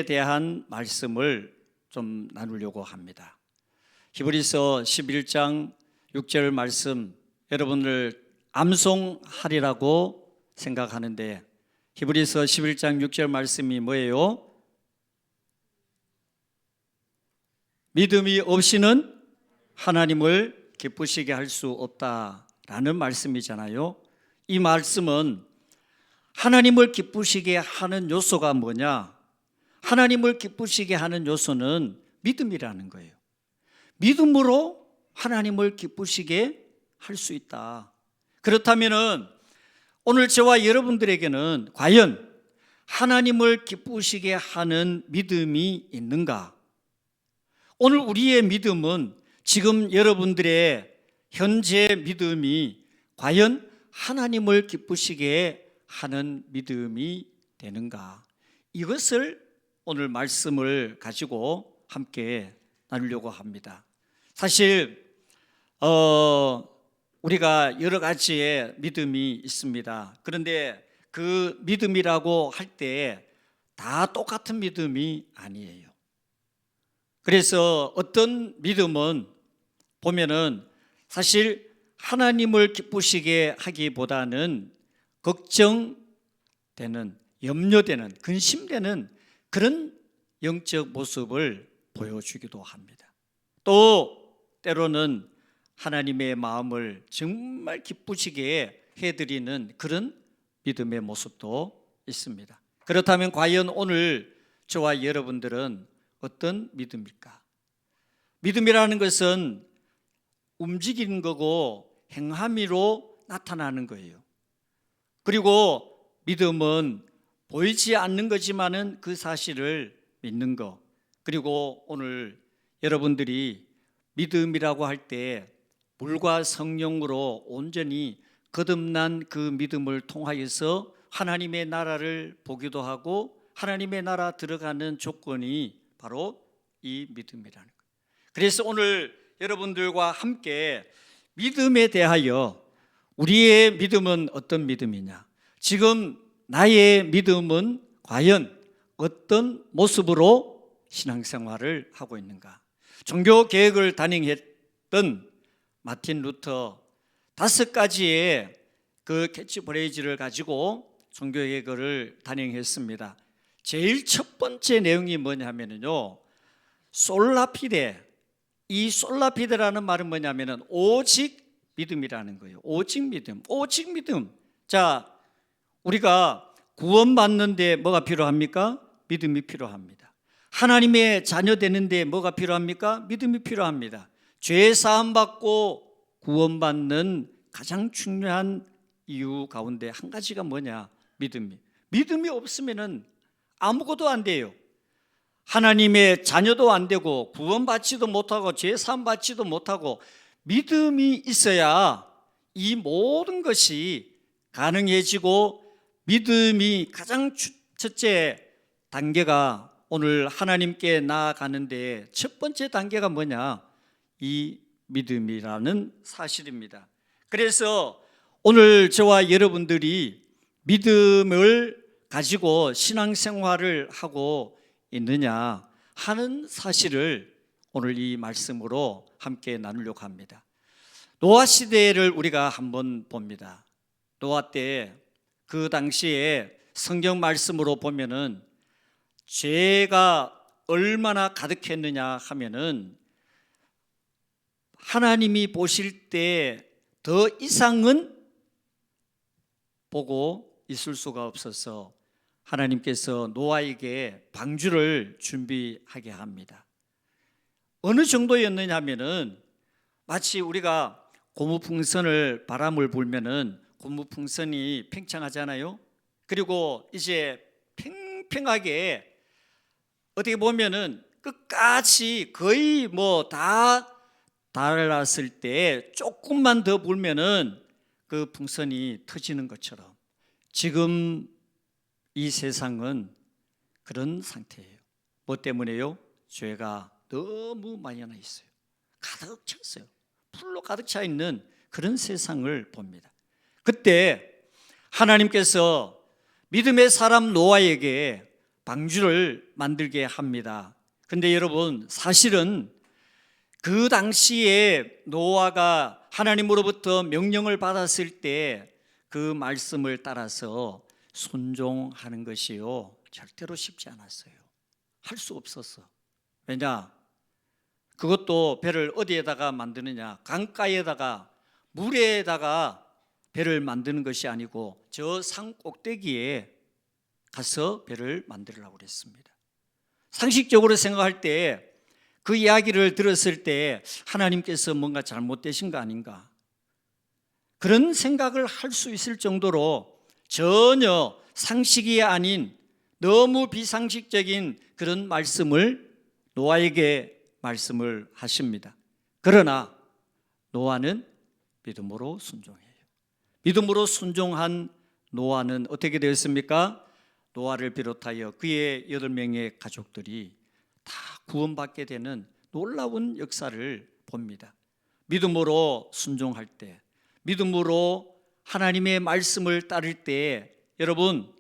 대한 말씀을 좀 나누려고 합니다. 히브리서 11장 6절 말씀 여러분들 암송하리라고 생각하는데 히브리서 11장 6절 말씀이 뭐예요? 믿음이 없이는 하나님을 기쁘시게 할 수 없다라는 말씀이잖아요. 이 말씀은 하나님을 기쁘시게 하는 요소가 뭐냐? 하나님을 기쁘시게 하는 요소는 믿음이라는 거예요. 믿음으로 하나님을 기쁘시게 할 수 있다. 그렇다면 오늘 저와 여러분들에게는 과연 하나님을 기쁘시게 하는 믿음이 있는가? 오늘 우리의 믿음은 지금 여러분들의 현재 믿음이 과연 하나님을 기쁘시게 하는 믿음이 되는가? 이것을 오늘 말씀을 가지고 함께 나누려고 합니다. 사실 우리가 여러 가지의 믿음이 있습니다. 그런데 그 믿음이라고 할 때 다 똑같은 믿음이 아니에요. 그래서 어떤 믿음은 보면은 사실 하나님을 기쁘시게 하기보다는 걱정되는, 염려되는, 근심되는 그런 영적 모습을 보여주기도 합니다. 또 때로는 하나님의 마음을 정말 기쁘시게 해드리는 그런 믿음의 모습도 있습니다. 그렇다면 과연 오늘 저와 여러분들은 어떤 믿음일까? 믿음이라는 것은 움직이는 거고 행함으로 나타나는 거예요. 그리고 믿음은 보이지 않는 거지만은 그 사실을 믿는 거. 그리고 오늘 여러분들이 믿음이라고 할 때 물과 성령으로 온전히 거듭난 그 믿음을 통하여서 하나님의 나라를 보기도 하고 하나님의 나라 들어가는 조건이 바로 이 믿음이라는 거예요. 그래서 오늘 여러분들과 함께 믿음에 대하여 우리의 믿음은 어떤 믿음이냐? 지금 나의 믿음은 과연 어떤 모습으로 신앙생활을 하고 있는가? 종교개혁을 단행했던 마틴 루터 5가지의 그 캐치프레이즈를 가지고 종교개혁을 단행했습니다. 제일 첫 번째 내용이 뭐냐면요, 솔라피데. 이 솔라피데라는 말은 뭐냐면은 오직 믿음이라는 거예요. 오직 믿음, 오직 믿음. 자, 우리가 구원받는데 뭐가 필요합니까? 믿음이 필요합니다. 하나님의 자녀 되는데 뭐가 필요합니까? 믿음이 필요합니다. 죄 사함 받고 구원받는 가장 중요한 이유 가운데 한 가지가 뭐냐? 믿음이 없으면은 아무것도 안 돼요. 하나님의 자녀도 안 되고 구원받지도 못하고 죄 사함 받지도 못하고 믿음이 있어야 이 모든 것이 가능해지고 믿음이 가장 첫째 단계가 오늘 하나님께 나아가는데 첫 번째 단계가 뭐냐? 이 믿음이라는 사실입니다. 그래서 오늘 저와 여러분들이 믿음을 가지고 신앙생활을 하고 있느냐 하는 사실을 오늘 이 말씀으로 함께 나누려고 합니다. 노아 시대를 우리가 한번 봅니다. 노아 때 그 당시에 성경 말씀으로 보면은 죄가 얼마나 가득했느냐 하면은 하나님이 보실 때 더 이상은 보고 있을 수가 없어서 하나님께서 노아에게 방주를 준비하게 합니다. 어느 정도였느냐 하면은 마치 우리가 고무풍선을 바람을 불면은 고무풍선이 팽창하잖아요. 그리고 이제 팽팽하게 어떻게 보면은 끝까지 거의 뭐 다 달았을 때 조금만 더 불면은 그 풍선이 터지는 것처럼 지금 이 세상은 그런 상태예요. 뭐 때문에요? 죄가 너무 많이 나 있어요. 가득 찼어요. 풀로 가득 차 있는 그런 세상을 봅니다. 그때 하나님께서 믿음의 사람 노아에게 방주를 만들게 합니다. 근데 여러분, 사실은 그 당시에 노아가 하나님으로부터 명령을 받았을 때 그 말씀을 따라서 순종하는 것이요, 절대로 쉽지 않았어요. 할 수 없었어. 왜냐? 그것도 배를 어디에다가 만드느냐? 강가에다가, 물에다가 배를 만드는 것이 아니고 저 산 꼭대기에 가서 배를 만들려고 그랬습니다. 상식적으로 생각할 때 그 이야기를 들었을 때 하나님께서 뭔가 잘못되신 거 아닌가, 그런 생각을 할 수 있을 정도로 전혀 상식이 아닌 너무 비상식적인 그런 말씀을 노아에게 말씀을 하십니다. 그러나 노아는 믿음으로 순종해요. 믿음으로 순종한 노아는 어떻게 되었습니까? 노아를 비롯하여 그의 8명의 가족들이 다 구원받게 되는 놀라운 역사를 봅니다. 믿음으로 순종할 때, 믿음으로 하나님의 말씀을 따를 때, 여러분,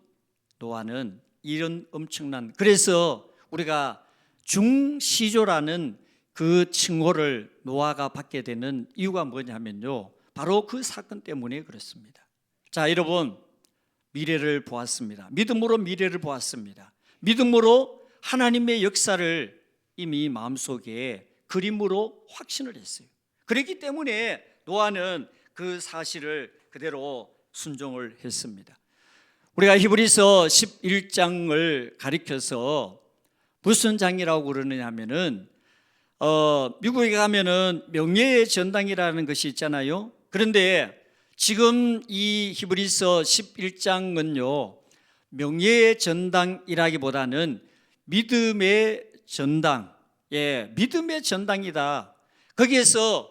노아는 이런 엄청난, 그래서 우리가 중시조라는 그 칭호를 노아가 받게 되는 이유가 뭐냐면요, 바로 그 사건 때문에 그렇습니다. 자, 여러분, 미래를 보았습니다. 믿음으로 미래를 보았습니다. 믿음으로 하나님의 역사를 이미 마음속에 그림으로 확신을 했어요. 그렇기 때문에 노아는 그 사실을 그대로 순종을 했습니다. 우리가 히브리서 11장을 가리켜서 무슨 장이라고 그러느냐 하면은 미국에 가면은 명예의 전당이라는 것이 있잖아요. 그런데 지금 이 히브리서 11장은요, 명예의 전당이라기보다는 믿음의 전당, 믿음의 전당이다. 거기에서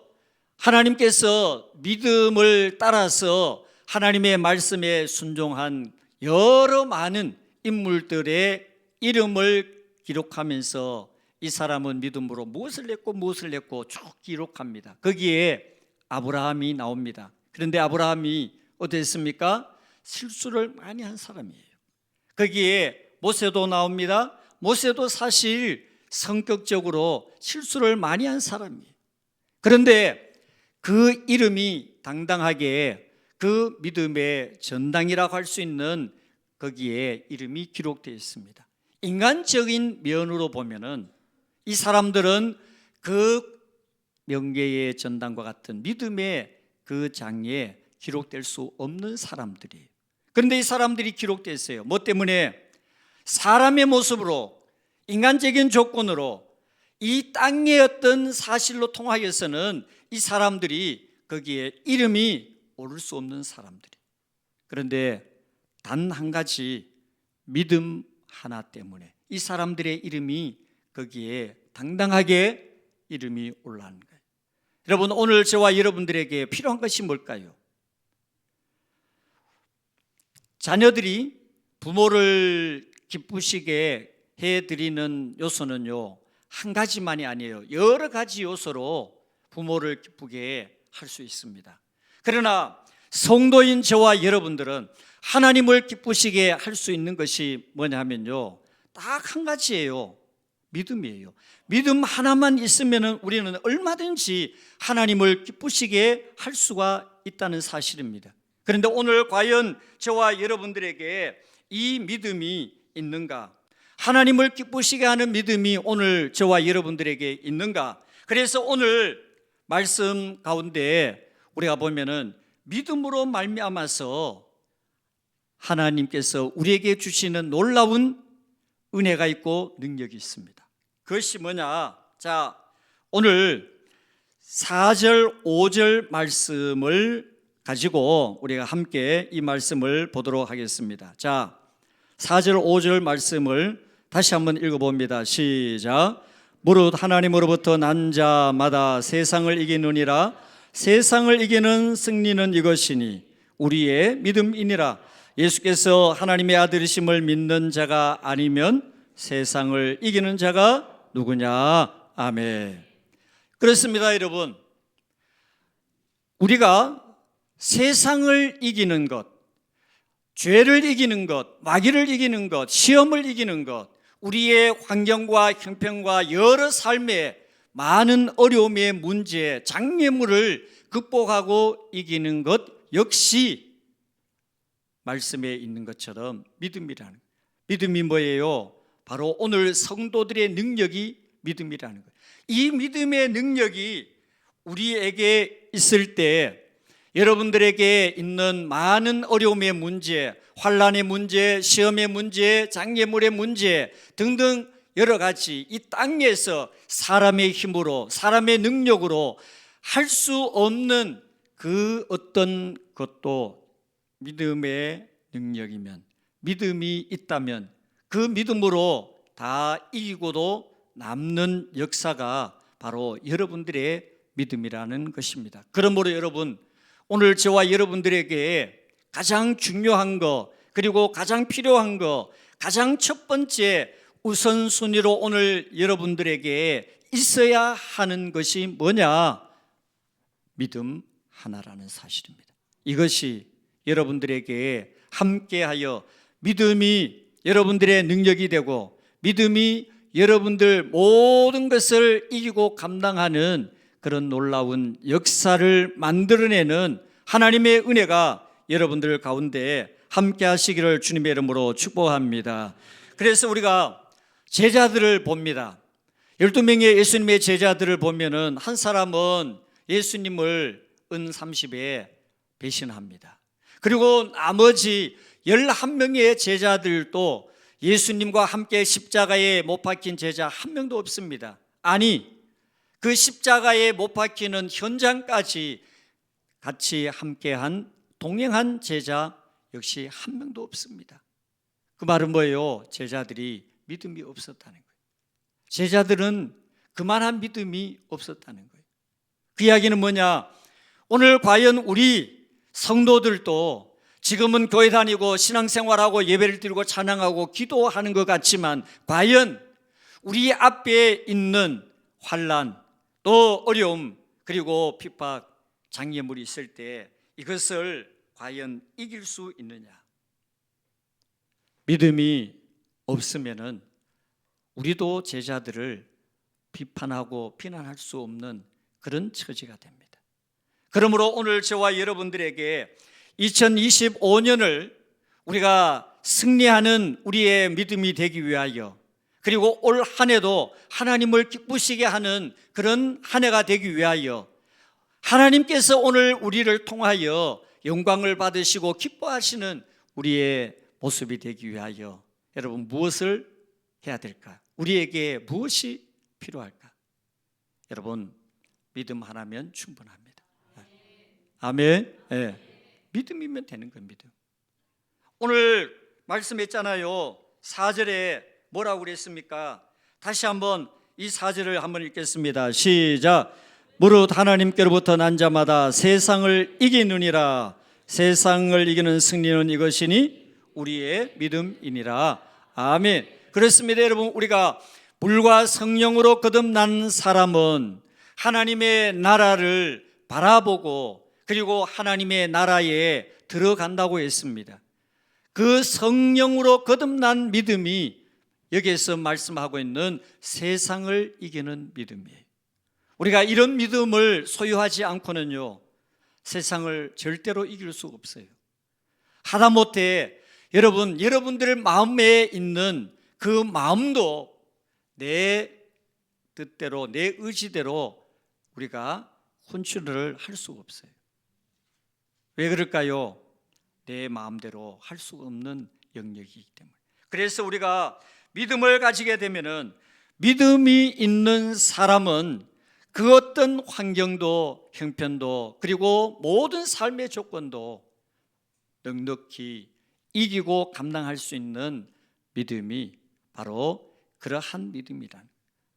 하나님께서 믿음을 따라서 하나님의 말씀에 순종한 여러 많은 인물들의 이름을 기록하면서 이 사람은 믿음으로 무엇을 했고 쭉 기록합니다. 거기에 아브라함이 나옵니다. 그런데 아브라함이 어땠습니까? 실수를 많이 한 사람이에요. 거기에 모세도 나옵니다. 모세도 사실 성격적으로 실수를 많이 한 사람이에요. 그런데 그 이름이 당당하게 그 믿음의 전당이라고 할 수 있는 거기에 이름이 기록되어 있습니다. 인간적인 면으로 보면은 이 사람들은 그 명예의 전당과 같은 믿음의 그 장에 기록될 수 없는 사람들이에요. 그런데 이 사람들이 기록됐어요. 뭐 때문에? 사람의 모습으로, 인간적인 조건으로 이 땅의 어떤 사실로 통하여서는 이 사람들이 거기에 이름이 오를 수 없는 사람들이. 그런데 단 한 가지 믿음 하나 때문에 이 사람들의 이름이 거기에 당당하게 이름이 올라가는 거예요. 여러분, 오늘 저와 여러분들에게 필요한 것이 뭘까요? 자녀들이 부모를 기쁘시게 해드리는 요소는요, 한 가지만이 아니에요. 여러 가지 요소로 부모를 기쁘게 할 수 있습니다. 그러나 성도인 저와 여러분들은 하나님을 기쁘시게 할 수 있는 것이 뭐냐면요, 딱 한 가지예요. 믿음이에요. 믿음 하나만 있으면 우리는 얼마든지 하나님을 기쁘시게 할 수가 있다는 사실입니다. 그런데 오늘 과연 저와 여러분들에게 이 믿음이 있는가? 하나님을 기쁘시게 하는 믿음이 오늘 저와 여러분들에게 있는가? 그래서 오늘 말씀 가운데 우리가 보면은 믿음으로 말미암아서 하나님께서 우리에게 주시는 놀라운 은혜가 있고 능력이 있습니다. 그것이 뭐냐? 자, 오늘 4절, 5절 말씀을 가지고 우리가 함께 이 말씀을 보도록 하겠습니다. 자, 4절, 5절 말씀을 다시 한번 읽어봅니다. 시작. 무릇 하나님으로부터 난 자마다 세상을 이기느니라. 세상을 이기는 승리는 이것이니 우리의 믿음이니라. 예수께서 하나님의 아들이심을 믿는 자가 아니면 세상을 이기는 자가 누구냐? 아멘. 그렇습니다, 여러분. 우리가 세상을 이기는 것, 죄를 이기는 것, 마귀를 이기는 것, 시험을 이기는 것, 우리의 환경과 형편과 여러 삶의 많은 어려움의 문제, 장애물을 극복하고 이기는 것 역시 말씀에 있는 것처럼 믿음이라는 거예요. 믿음이 뭐예요? 바로 오늘 성도들의 능력이 믿음이라는 거예요. 이 믿음의 능력이 우리에게 있을 때 여러분들에게 있는 많은 어려움의 문제, 환난의 문제, 시험의 문제, 장애물의 문제 등등 여러 가지 이 땅에서 사람의 힘으로, 사람의 능력으로 할 수 없는 그 어떤 것도 믿음의 능력이면, 믿음이 있다면 그 믿음으로 다 이기고도 남는 역사가 바로 여러분들의 믿음이라는 것입니다. 그러므로 여러분, 오늘 저와 여러분들에게 가장 중요한 거, 그리고 가장 필요한 거, 가장 첫 번째 우선순위로 오늘 여러분들에게 있어야 하는 것이 뭐냐? 믿음 하나라는 사실입니다. 이것이 여러분들에게 함께하여 믿음이 여러분들의 능력이 되고 믿음이 여러분들 모든 것을 이기고 감당하는 그런 놀라운 역사를 만들어내는 하나님의 은혜가 여러분들 가운데 함께 하시기를 주님의 이름으로 축복합니다. 그래서 우리가 제자들을 봅니다. 12명의 예수님의 제자들을 보면은 한 사람은 예수님을 은 30에 배신합니다. 그리고 나머지 11명의 제자들도 예수님과 함께 십자가에 못 박힌 제자 한 명도 없습니다. 아니, 그 십자가에 못 박히는 현장까지 같이 함께한 동행한 제자 역시 한 명도 없습니다. 그 말은 뭐예요? 제자들이 믿음이 없었다는 거예요. 제자들은 그만한 믿음이 없었다는 거예요. 그 이야기는 뭐냐? 오늘 과연 우리 성도들도 지금은 교회 다니고 신앙생활하고 예배를 드리고 찬양하고 기도하는 것 같지만 과연 우리 앞에 있는 환난, 또 어려움, 그리고 핍박, 장애물이 있을 때 이것을 과연 이길 수 있느냐? 믿음이 없으면은 우리도 제자들을 비판하고 비난할 수 없는 그런 처지가 됩니다. 그러므로 오늘 저와 여러분들에게 2025년을 우리가 승리하는 우리의 믿음이 되기 위하여, 그리고 올 한 해도 하나님을 기쁘시게 하는 그런 한 해가 되기 위하여, 하나님께서 오늘 우리를 통하여 영광을 받으시고 기뻐하시는 우리의 모습이 되기 위하여 여러분 무엇을 해야 될까? 우리에게 무엇이 필요할까? 여러분, 믿음 하나면 충분합니다. 아멘. 네. 믿음이면 되는 겁니다. 오늘 말씀했잖아요. 4절에 뭐라고 그랬습니까? 다시 한번 이 4절을 한번 읽겠습니다. 시작. 무릇 하나님께로부터 난 자마다 세상을 이기느니라. 세상을 이기는 승리는 이것이니 우리의 믿음이니라. 아멘. 그렇습니다. 여러분, 우리가 물과 성령으로 거듭난 사람은 하나님의 나라를 바라보고 그리고 하나님의 나라에 들어간다고 했습니다. 그 성령으로 거듭난 믿음이 여기에서 말씀하고 있는 세상을 이기는 믿음이에요. 우리가 이런 믿음을 소유하지 않고는요, 세상을 절대로 이길 수 없어요. 하다못해 여러분들 마음에 있는 그 마음도 내 뜻대로, 내 의지대로 우리가 컨트롤을 할 수가 없어요. 왜 그럴까요? 내 마음대로 할 수 없는 영역이기 때문에. 그래서 우리가 믿음을 가지게 되면은, 믿음이 있는 사람은 그 어떤 환경도 형편도 그리고 모든 삶의 조건도 넉넉히 이기고 감당할 수 있는 믿음이 바로 그러한 믿음이란.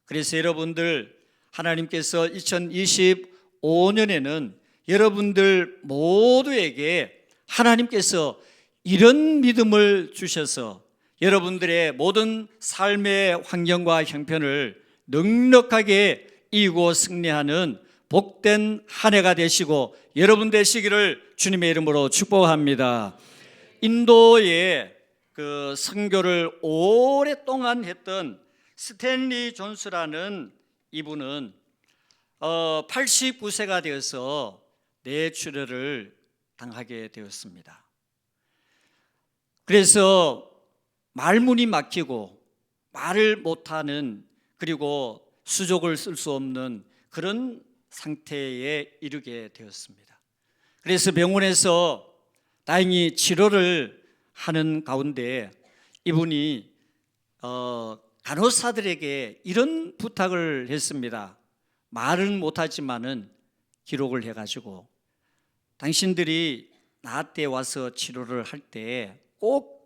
그래서 여러분들, 하나님께서 2025년에는 여러분들 모두에게 하나님께서 이런 믿음을 주셔서 여러분들의 모든 삶의 환경과 형편을 넉넉하게 이기고 승리하는 복된 한 해가 되시고 여러분 되시기를 주님의 이름으로 축복합니다. 인도에 그 선교를 오랫동안 했던 스탠리 존스라는 이분은 89세가 되어서 뇌출혈을 당하게 되었습니다. 그래서 말문이 막히고 말을 못하는, 그리고 수족을 쓸 수 없는 그런 상태에 이르게 되었습니다. 그래서 병원에서 다행히 치료를 하는 가운데 이분이 간호사들에게 이런 부탁을 했습니다. 말은 못하지만은 기록을 해가지고 당신들이 나한테 와서 치료를 할 때 꼭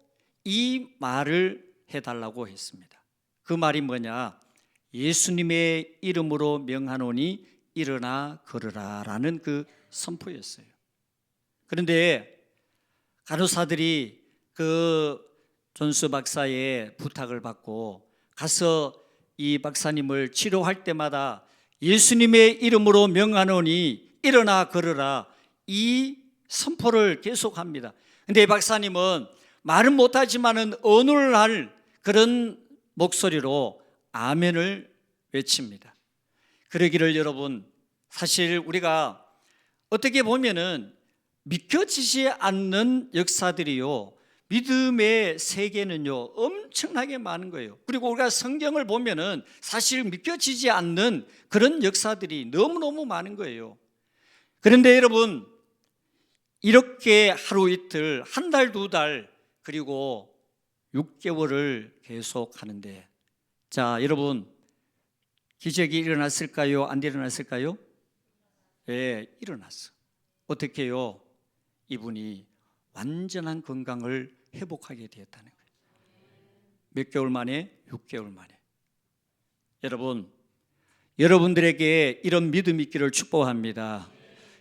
이 말을 해달라고 했습니다. 그 말이 뭐냐? 예수님의 이름으로 명하노니 일어나 걸으라 라는 그 선포였어요. 그런데 간호사들이 그 존스 박사의 부탁을 받고 가서 이 박사님을 치료할 때마다 예수님의 이름으로 명하노니 일어나 걸으라, 이 선포를 계속합니다. 그런데 이 박사님은 말은 못하지만은 언어를 할 그런 목소리로 아멘을 외칩니다. 그러기를 여러분, 사실 우리가 어떻게 보면은 믿겨지지 않는 역사들이요, 믿음의 세계는요 엄청나게 많은 거예요. 그리고 우리가 성경을 보면은 사실 믿겨지지 않는 그런 역사들이 너무너무 많은 거예요. 그런데 여러분, 이렇게 하루 이틀, 한 달, 두 달, 그리고 6개월을 계속 하는데, 자 여러분, 기적이 일어났을까요? 안 일어났을까요? 예, 일어났어. 어떻게 해요? 이분이 완전한 건강을 회복하게 되었다는 거예요. 몇 개월 만에? 6개월 만에. 여러분, 여러분들에게 이런 믿음 있기를 축복합니다.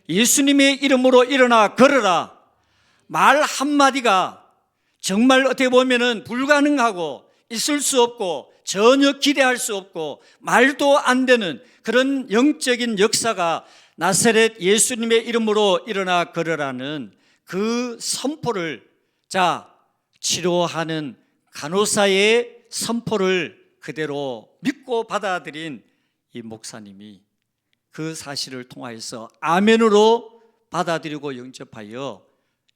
예수님의 이름으로 일어나 걸어라, 말 한마디가 정말 어떻게 보면은 불가능하고 있을 수 없고 전혀 기대할 수 없고 말도 안 되는 그런 영적인 역사가 나사렛 예수님의 이름으로 일어나 걸으라는 그 선포를, 자 치료하는 간호사의 선포를 그대로 믿고 받아들인 이 목사님이 그 사실을 통하여서 아멘으로 받아들이고 영접하여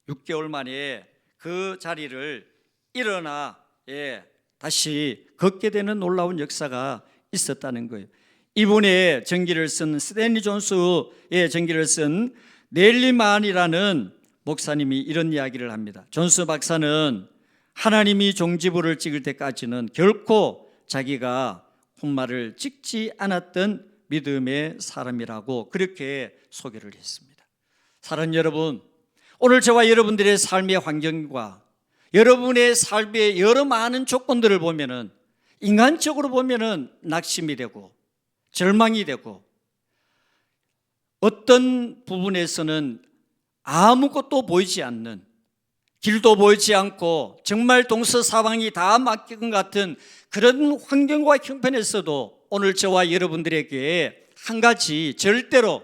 6개월 만에 그 자리를 일어나 다시 걷게 되는 놀라운 역사가 있었다는 거예요. 이분의 전기를 쓴 스탠리 존스의 전기를 쓴 넬리만이라는 목사님이 이런 이야기를 합니다. 존스 박사는 하나님이 종지부를 찍을 때까지는 결코 자기가 콧말을 찍지 않았던 믿음의 사람이라고 그렇게 소개를 했습니다. 사랑하는 여러분, 오늘 저와 여러분들의 삶의 환경과 여러분의 삶의 여러 많은 조건들을 보면은 인간적으로 보면은 낙심이 되고 절망이 되고 어떤 부분에서는 아무것도 보이지 않는, 길도 보이지 않고 정말 동서사방이 다 막힌 것 같은 그런 환경과 형편에서도 오늘 저와 여러분들에게 한 가지 절대로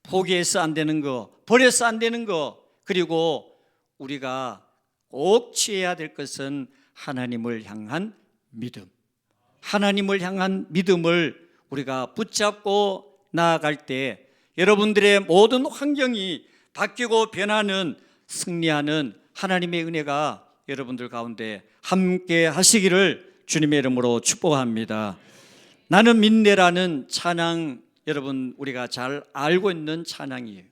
포기해서 안 되는 거, 버려서 안 되는 거, 그리고 우리가 꼭 취해야 될 것은 하나님을 향한 믿음, 하나님을 향한 믿음을 우리가 붙잡고 나아갈 때 여러분들의 모든 환경이 바뀌고 변하는, 승리하는 하나님의 은혜가 여러분들 가운데 함께 하시기를 주님의 이름으로 축복합니다. 나는 믿네라는 찬양, 여러분 우리가 잘 알고 있는 찬양이에요.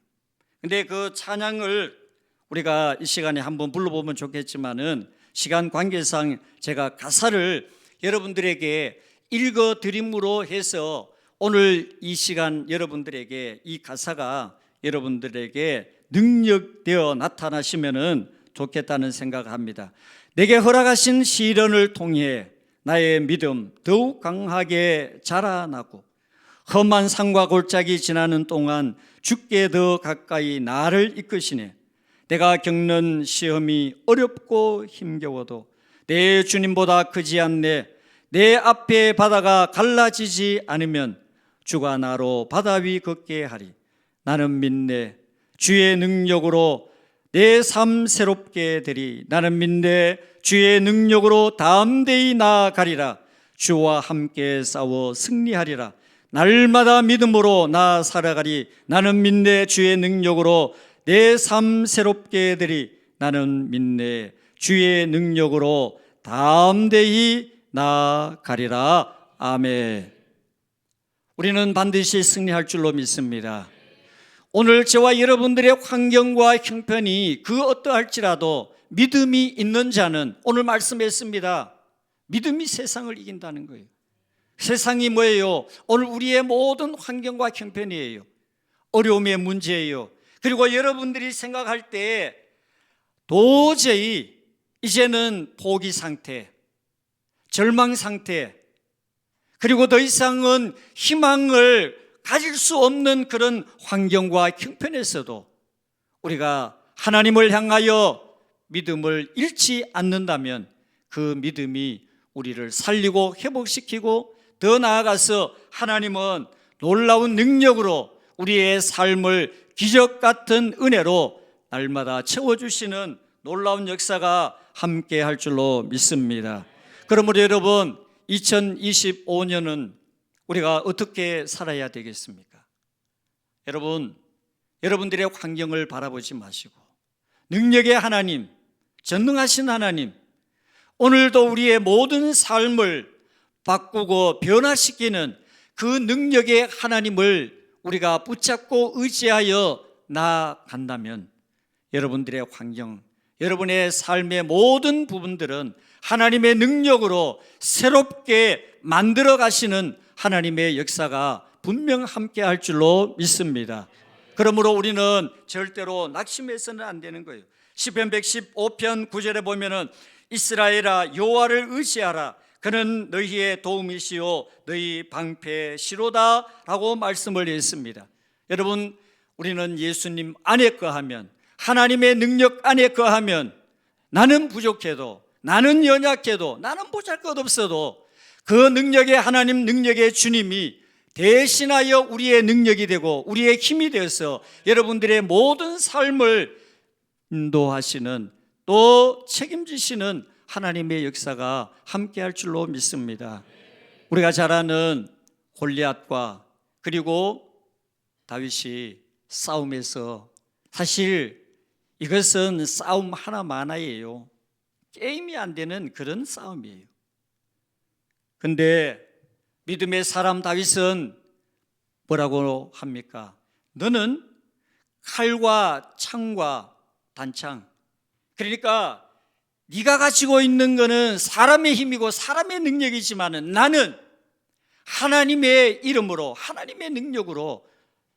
근데 그 찬양을 우리가 이 시간에 한번 불러보면 좋겠지만은 시간 관계상 제가 가사를 여러분들에게 읽어드림으로 해서 오늘 이 시간 여러분들에게 이 가사가 여러분들에게 능력되어 나타나시면은 좋겠다는 생각을 합니다. 내게 허락하신 시련을 통해 나의 믿음 더욱 강하게 자라나고 험한 산과 골짜기 지나는 동안 주께 더 가까이 나를 이끄시네. 내가 겪는 시험이 어렵고 힘겨워도 내 주님보다 크지 않네. 내 앞에 바다가 갈라지지 않으면 주가 나로 바다 위 걷게 하리. 나는 믿네. 주의 능력으로 내 삶 새롭게 되리. 나는 믿네 주의 능력으로 담대히 나아가리라. 주와 함께 싸워 승리하리라. 날마다 믿음으로 나 살아가리. 나는 믿네 주의 능력으로 내 삶 새롭게 되리. 나는 믿네 주의 능력으로 담대히 나아가리라. 아멘. 우리는 반드시 승리할 줄로 믿습니다. 오늘 저와 여러분들의 환경과 형편이 그 어떠할지라도 믿음이 있는 자는 오늘 말씀했습니다. 믿음이 세상을 이긴다는 거예요. 세상이 뭐예요? 오늘 우리의 모든 환경과 형편이에요. 어려움의 문제예요. 그리고 여러분들이 생각할 때 도저히 이제는 포기 상태, 절망 상태, 그리고 더 이상은 희망을 가질 수 없는 그런 환경과 형편에서도 우리가 하나님을 향하여 믿음을 잃지 않는다면 그 믿음이 우리를 살리고 회복시키고 더 나아가서 하나님은 놀라운 능력으로 우리의 삶을 기적 같은 은혜로 날마다 채워주시는 놀라운 역사가 함께 할 줄로 믿습니다. 그러므로 여러분, 2025년은 우리가 어떻게 살아야 되겠습니까? 여러분들의 환경을 바라보지 마시고 능력의 하나님, 전능하신 하나님, 오늘도 우리의 모든 삶을 바꾸고 변화시키는 그 능력의 하나님을 우리가 붙잡고 의지하여 나아간다면 여러분들의 환경, 여러분의 삶의 모든 부분들은 하나님의 능력으로 새롭게 만들어 가시는 하나님의 역사가 분명 함께 할 줄로 믿습니다. 그러므로 우리는 절대로 낙심해서는 안 되는 거예요. 시편 115편 9절에 보면은 이스라엘아 여호와를 의지하라. 그는 너희의 도움이시요 너희 방패시로다 라고 말씀을 했습니다. 여러분, 우리는 예수님 안에 거하면, 하나님의 능력 안에 거하면, 나는 부족해도, 나는 연약해도, 나는 보잘것없어도 그 능력의 하나님, 능력의 주님이 대신하여 우리의 능력이 되고 우리의 힘이 되어서 여러분들의 모든 삶을 인도하시는, 또 책임지시는 하나님의 역사가 함께 할 줄로 믿습니다. 우리가 잘 아는 골리앗과 그리고 다윗이 싸움에서, 사실 이것은 싸움 하나만이에요. 게임이 안 되는 그런 싸움이에요. 근데 믿음의 사람 다윗은 뭐라고 합니까? 너는 칼과 창과 단창, 그러니까 네가 가지고 있는 것은 사람의 힘이고 사람의 능력이지만 나는 하나님의 이름으로, 하나님의 능력으로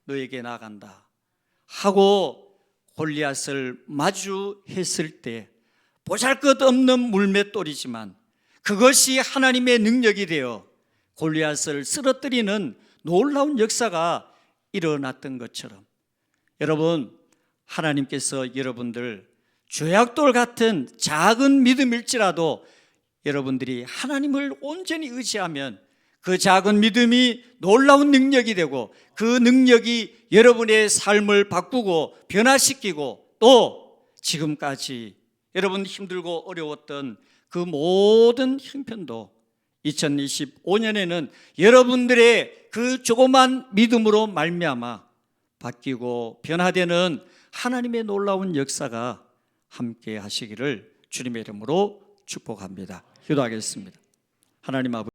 너에게 나간다 하고 골리앗을 마주했을 때 보잘것없는 물맷돌이지만 그것이 하나님의 능력이 되어 골리앗을 쓰러뜨리는 놀라운 역사가 일어났던 것처럼, 여러분, 하나님께서 여러분들 죄악돌 같은 작은 믿음일지라도 여러분들이 하나님을 온전히 의지하면 그 작은 믿음이 놀라운 능력이 되고 그 능력이 여러분의 삶을 바꾸고 변화시키고 또 지금까지 여러분 힘들고 어려웠던 그 모든 형편도 2025년에는 여러분들의 그 조그만 믿음으로 말미암아 바뀌고 변화되는 하나님의 놀라운 역사가 함께 하시기를 주님의 이름으로 축복합니다. 기도하겠습니다. 하나님 아버지,